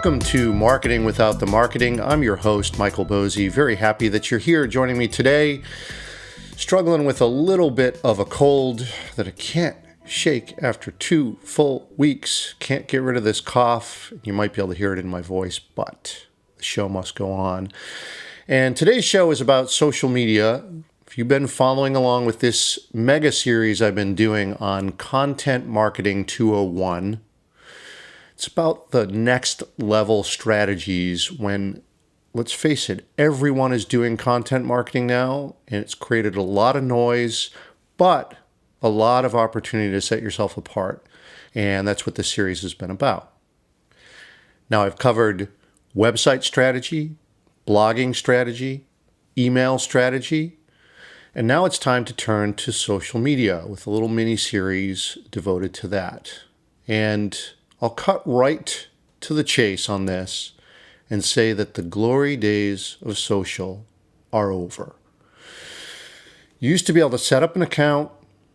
Welcome to Marketing Without the Marketing. I'm your host, Michael Bosey. Very happy that you're here joining me today. Struggling with a little bit of a cold that I can't shake after 2 full weeks. Can't get rid of this cough. You might be able to hear it in my voice, but the show must go on. And today's show is about social media. If you've been following along with this mega series I've been doing on Content Marketing 201, it's about the next level strategies when, let's face it, everyone is doing content marketing now, and it's created a lot of noise, but a lot of opportunity to set yourself apart. And that's what this series has been about. Now, I've covered website strategy, blogging strategy, email strategy, and now it's time to turn to social media with a little mini series devoted to that. And I'll cut right to the chase on this and say that the glory days of social are over. You used to be able to set up an account,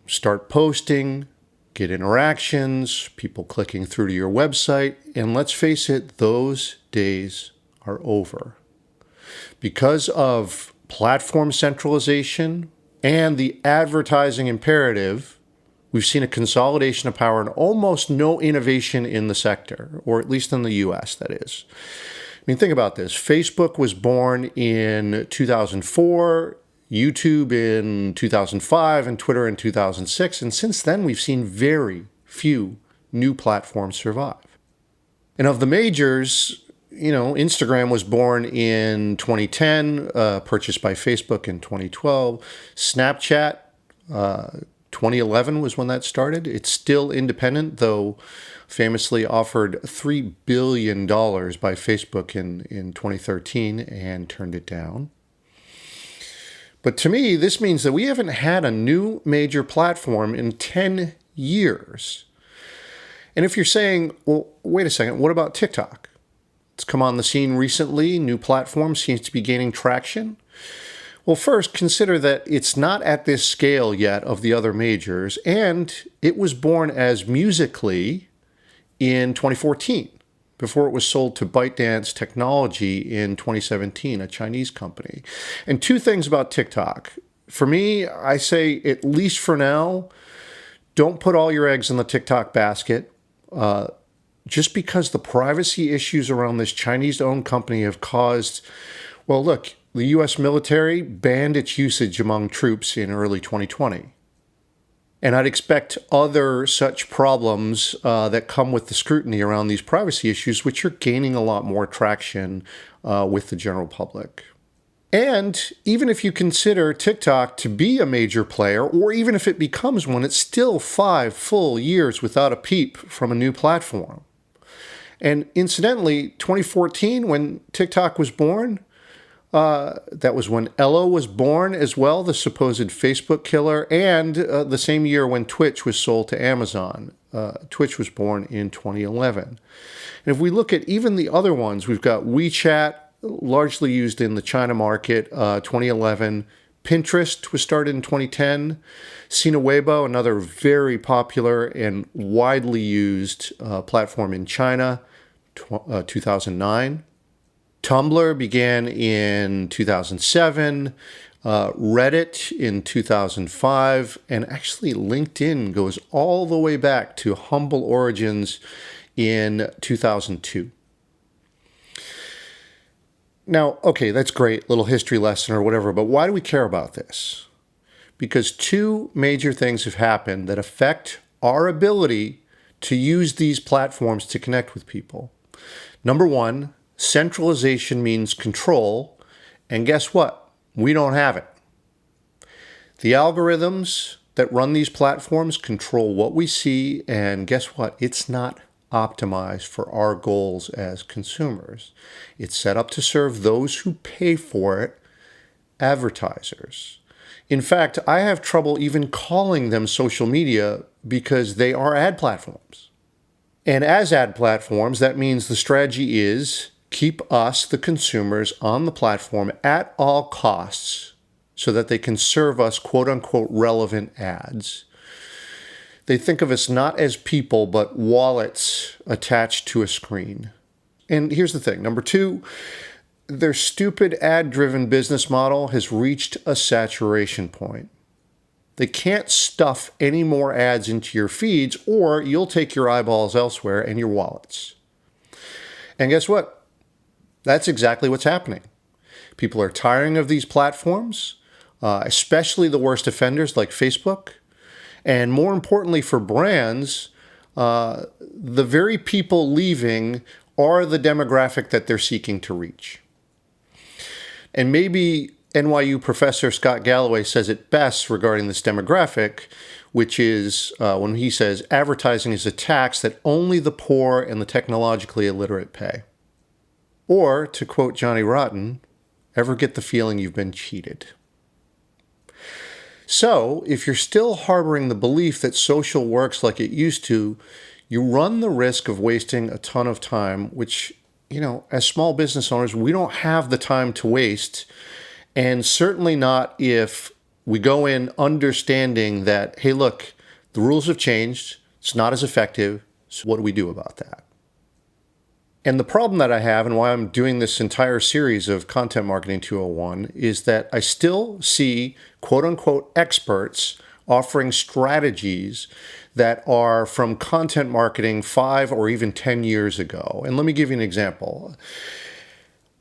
start posting, get interactions, people clicking through to your website, and let's face it, those days are over. Because of platform centralization and the advertising imperative, we've seen a consolidation of power and almost no innovation in the sector, or at least in the US, that is. I mean, think about this. Facebook was born in 2004, YouTube in 2005, and Twitter in 2006. And since then, we've seen very few new platforms survive. And of the majors, Instagram was born in 2010, purchased by Facebook in 2012. Snapchat, 2011 was when that started. It's still independent, though famously offered $3 billion by Facebook in 2013 and turned it down. But to me, this means that we haven't had a new major platform in 10 years. And if you're saying, well, wait a second, what about TikTok? It's come on the scene recently. New platform seems to be gaining traction. Well, first, consider that it's not at this scale yet of the other majors, and it was born as Musical.ly in 2014, before it was sold to ByteDance Technology in 2017, a Chinese company. And two things about TikTok. For me, I say, at least for now, don't put all your eggs in the TikTok basket. Just because the privacy issues around this Chinese-owned company have caused, well, look, the U.S. military banned its usage among troops in early 2020. And I'd expect other such problems that come with the scrutiny around these privacy issues, which are gaining a lot more traction with the general public. And even if you consider TikTok to be a major player, or even if it becomes one, it's still 5 full years without a peep from a new platform. And incidentally, 2014, when TikTok was born, that was when Ella was born as well, the supposed Facebook killer, and the same year when Twitch was sold to Amazon. Twitch was born in 2011. And if we look at even the other ones, we've got WeChat, largely used in the China market, 2011. Pinterest was started in 2010. Sina Weibo, another very popular and widely used platform in China, 2009. Tumblr began in 2007, Reddit in 2005, and actually LinkedIn goes all the way back to humble origins in 2002. Now, okay, that's great, little history lesson or whatever, but why do we care about this? Because 2 major things have happened that affect our ability to use these platforms to connect with people. Number 1, centralization means control, and guess what? We don't have it. The algorithms that run these platforms control what we see, and guess what? It's not optimized for our goals as consumers. It's set up to serve those who pay for it, advertisers. In fact, I have trouble even calling them social media because they are ad platforms. And as ad platforms, that means the strategy is keep us, the consumers, on the platform at all costs so that they can serve us quote-unquote relevant ads. They think of us not as people, but wallets attached to a screen. And here's the thing. Number two, their stupid ad-driven business model has reached a saturation point. They can't stuff any more ads into your feeds, or you'll take your eyeballs elsewhere and your wallets. And guess what? That's exactly what's happening. People are tiring of these platforms, especially the worst offenders like Facebook. And more importantly for brands, the very people leaving are the demographic that they're seeking to reach. And maybe NYU professor Scott Galloway says it best regarding this demographic, which is when he says advertising is a tax that only the poor and the technologically illiterate pay. Or, to quote Johnny Rotten, ever get the feeling you've been cheated? So, if you're still harboring the belief that social works like it used to, you run the risk of wasting a ton of time, which, as small business owners, we don't have the time to waste. And certainly not if we go in understanding that, hey, look, the rules have changed. It's not as effective. So what do we do about that? And the problem that I have, and why I'm doing this entire series of Content Marketing 201, is that I still see quote unquote experts offering strategies that are from content marketing 5 or even 10 years ago. And let me give you an example.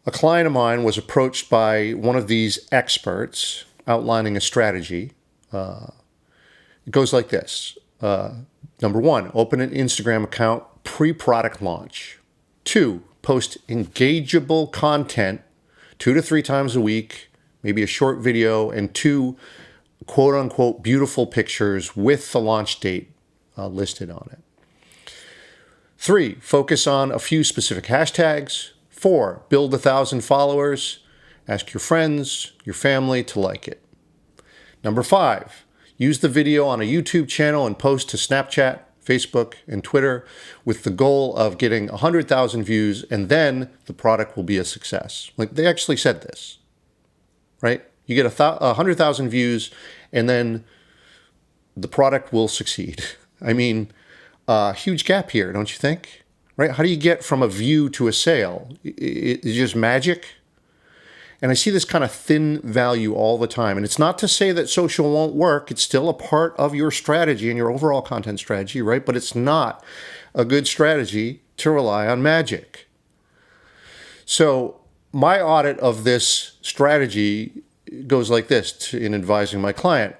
A client of mine was approached by one of these experts outlining a strategy. It goes like this. Number 1, open an Instagram account pre-product launch. 2, post engageable content 2 to 3 times a week, maybe a short video, and 2 quote unquote beautiful pictures with the launch date listed on it. 3, focus on a few specific hashtags. 4, build 1,000 followers. Ask your friends, your family to like it. Number 5, use the video on a YouTube channel and post to Snapchat, Facebook, and Twitter with the goal of getting 100,000 views, and then the product will be a success. Like, they actually said this, right? You get 100,000 views, and then the product will succeed. I mean, huge gap here, don't you think? Right? How do you get from a view to a sale? It's just magic. And I see this kind of thin value all the time. And it's not to say that social won't work. It's still a part of your strategy and your overall content strategy, right? But it's not a good strategy to rely on magic. So my audit of this strategy goes like this in advising my client.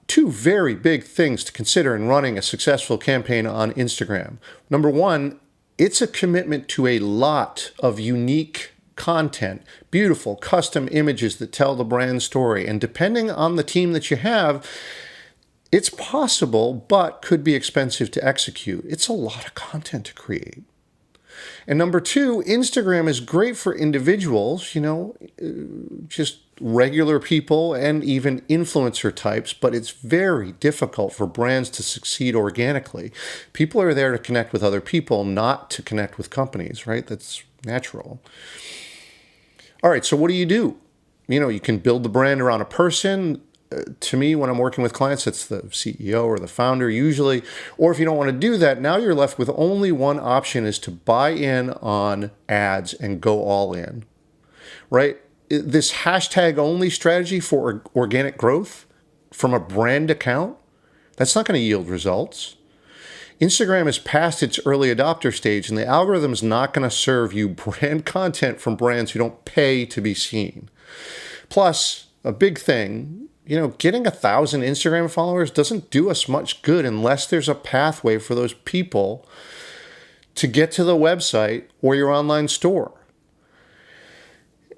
2 very big things to consider in running a successful campaign on Instagram. Number 1, it's a commitment to a lot of unique content, beautiful custom images that tell the brand story. And depending on the team that you have, it's possible, but could be expensive to execute. It's a lot of content to create. And number 2, Instagram is great for individuals, just regular people and even influencer types, but it's very difficult for brands to succeed organically. People are there to connect with other people, not to connect with companies, right? That's natural. All right, so what do? You can build the brand around a person. To me, when I'm working with clients, it's the CEO or the founder usually. Or if you don't want to do that, now you're left with only one option, is to buy in on ads and go all in, right? This hashtag only strategy for organic growth from a brand account, that's not going to yield results. Instagram is past its early adopter stage, and the algorithm is not going to serve you brand content from brands who don't pay to be seen. Plus, a big thing, getting 1,000 Instagram followers doesn't do us much good unless there's a pathway for those people to get to the website or your online store.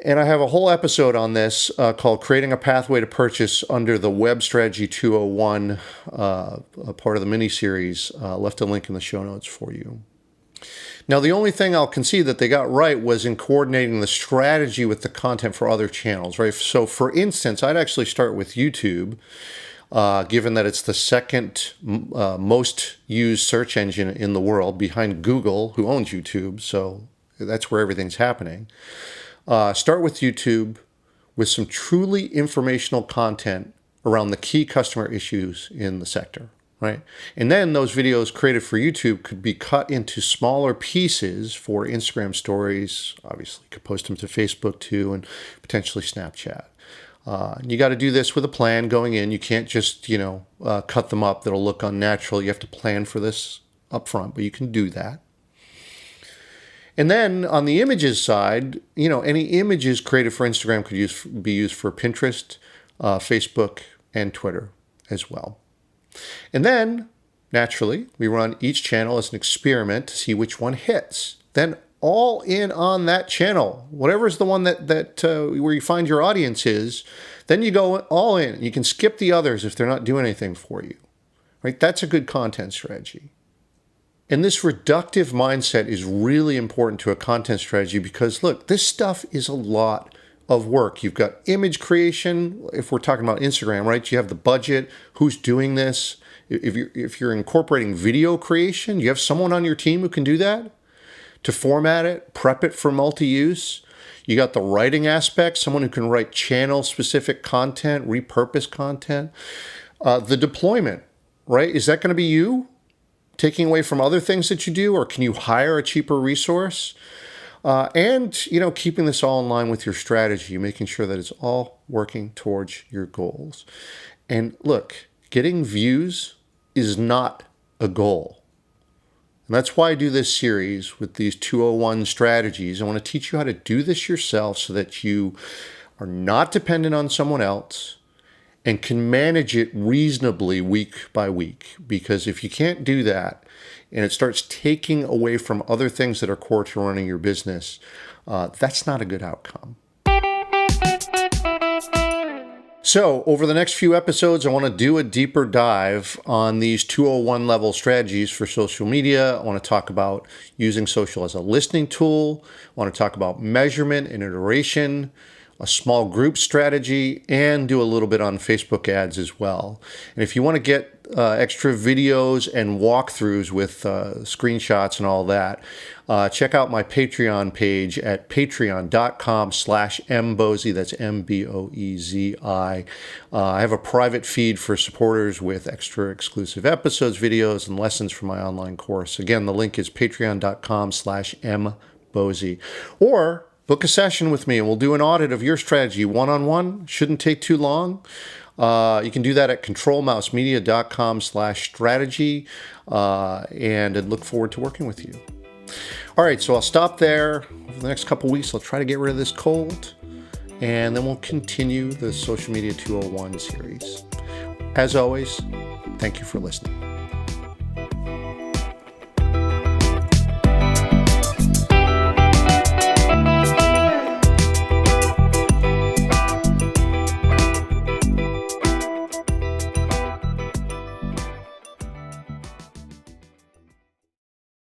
And I have a whole episode on this called Creating a Pathway to Purchase under the Web Strategy 201, a part of the mini-series. Left a link in the show notes for you. Now, the only thing I'll concede that they got right was in coordinating the strategy with the content for other channels, right? So, for instance, I'd actually start with YouTube, given that it's the second most used search engine in the world behind Google, who owns YouTube. So that's where everything's happening. Start with YouTube with some truly informational content around the key customer issues in the sector. right? And then those videos created for YouTube could be cut into smaller pieces for Instagram stories. Obviously, you could post them to Facebook too, and potentially Snapchat. You got to do this with a plan going in. You can't just, cut them up. That'll look unnatural. You have to plan for this up front, but you can do that. And then on the images side, any images created for Instagram could be used for Pinterest, Facebook, and Twitter as well. And then, naturally, we run each channel as an experiment to see which one hits. Then all in on that channel, whatever is the one that where you find your audience is, then you go all in. You can skip the others if they're not doing anything for you, right? That's a good content strategy. And this reductive mindset is really important to a content strategy because, look, this stuff is a lot of work. You've got image creation. If we're talking about Instagram, right? You have the budget. Who's doing this? If you're incorporating video creation, you have someone on your team who can do that to format it, prep it for multi-use. You got the writing aspect, someone who can write channel-specific content, repurpose content. The deployment, right? Is that going to be you taking away from other things that you do, or can you hire a cheaper resource? And keeping this all in line with your strategy, making sure that it's all working towards your goals. And look, getting views is not a goal. And that's why I do this series with these 201 strategies. I want to teach you how to do this yourself so that you are not dependent on someone else and can manage it reasonably week by week. Because if you can't do that and it starts taking away from other things that are core to running your business, that's not a good outcome. So over the next few episodes, I want to do a deeper dive on these 201 level strategies for social media. I want to talk about using social as a listening tool. I want to talk about measurement and iteration, a small group strategy, and do a little bit on Facebook ads as well. And if you want to get extra videos and walkthroughs with screenshots and all that, check out my Patreon page at patreon.com/mbozzi. That's MBOEZI. I have a private feed for supporters with extra exclusive episodes, videos, and lessons from my online course. Again, the link is patreon.com/mbozzi. Or book a session with me and we'll do an audit of your strategy one-on-one. Shouldn't take too long. You can do that at controlmousemedia.com/strategy, and I'd look forward to working with you. All right, so I'll stop there. Over the next couple weeks, I'll try to get rid of this cold, and then we'll continue the Social Media 201 series. As always, thank you for listening.